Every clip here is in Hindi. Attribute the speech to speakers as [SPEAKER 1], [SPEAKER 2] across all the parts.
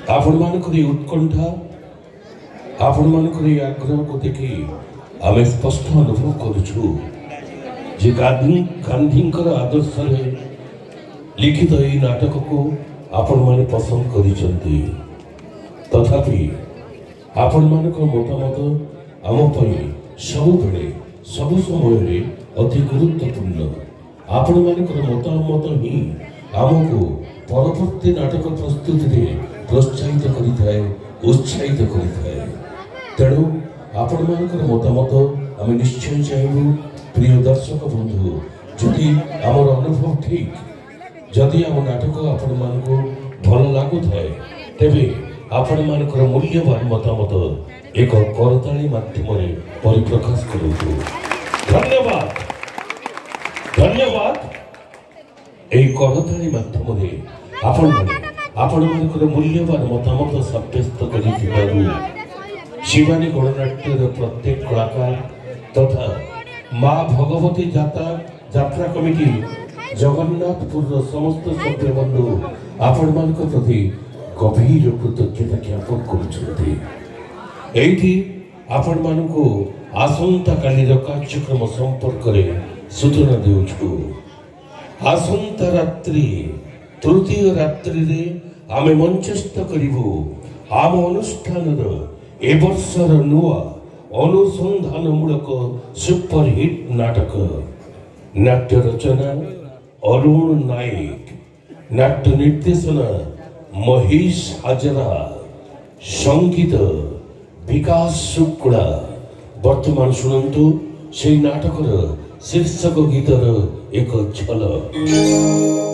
[SPEAKER 1] आपण मानकर उत्कंठा आपण मानकर आग्रह को देखी आम स्पष्ट अनुभव करुछु जे गांधी आदर्श लिखित यह नाटक को आपण माने पसंद करिसंती। तथापि आपण मानक मतामत आम सब बेले सब समय अति गुरुत्वपूर्ण। आपण मानकर मतामत ही आमको परवर्ती नाटक प्रस्तुति प्रोत्साहित करिथाए उत्साहित करिथाए। तेणु आपण मानकर मतामत आम निश्चय चाहबू। प्रिय दर्शक बंधु जदि आमर अनुभव ठीक जदि आम नाटक आपण मानक भल लागु थाए तेबे आपण मानकर मूल्यवान मतामत एक करताली माध्यम परिप्रकाश करूँ। धन्यवाद धन्यवाद। यही करताली माध्यम आपण मानकर मूल्यवान मतामत सब्यस्त करिथिबारु शिवानी गणनाट्यर प्रत्येक कलाकार तथा माँ भगवती यात्रा कमिटी जगन्नाथपुर समस्त सभ्य बंधु आपण मान प्रति गभीर कृतज्ञता ज्ञापन करुछन्ति। एठी आपण मानकु आसंता कालीर कार्यक्रम संपर्क में सूचना देउछु। आसंता रात्रि तृतीय रात्रि रे आमे मंचस्थ करिवु आम अनुष्ठानर ए वर्षर नुआ अनुसंधानमूलक सुपरहिट नाटक। नाट्य रचना अरुण नायक, नाट्य निर्देशना महेश हाजरा, संगीत विकास शुक्ला। वर्तमान शुणु से नाटकर शीर्षक गीतर एक झलक।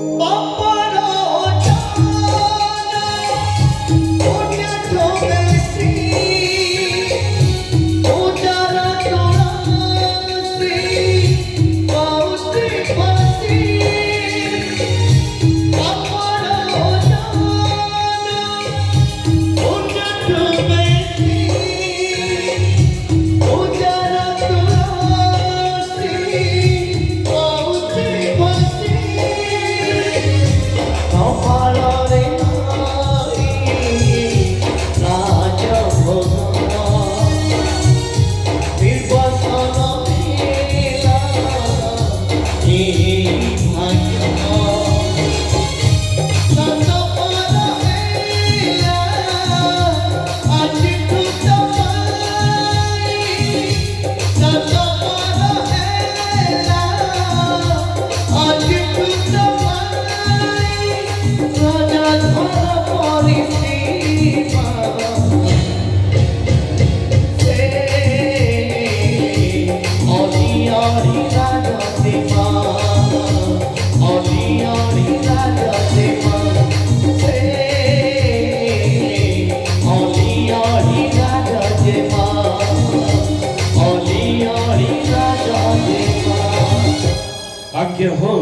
[SPEAKER 1] आज्ञा हाँ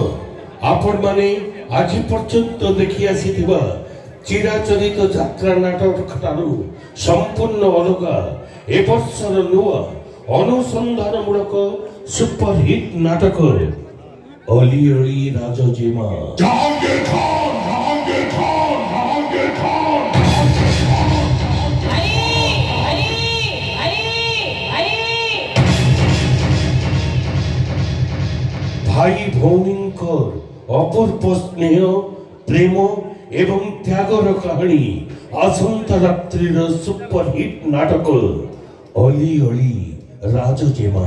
[SPEAKER 1] आपण माने आज पर्यंत देखी आसीथिबा चिराचरित यात्रा नाटक ठारू संपूर्ण अलगा ए वर्षर नुआ अनुसंधानमूलक सुपरहिट नाटक अली अली राजजेमा। भाई भौणींकर अपूर्व स्नेह प्रेम एवं त्यागर कहानी आसंता रात्रिर सुपरहिट नाटक अली अली राजजेमा।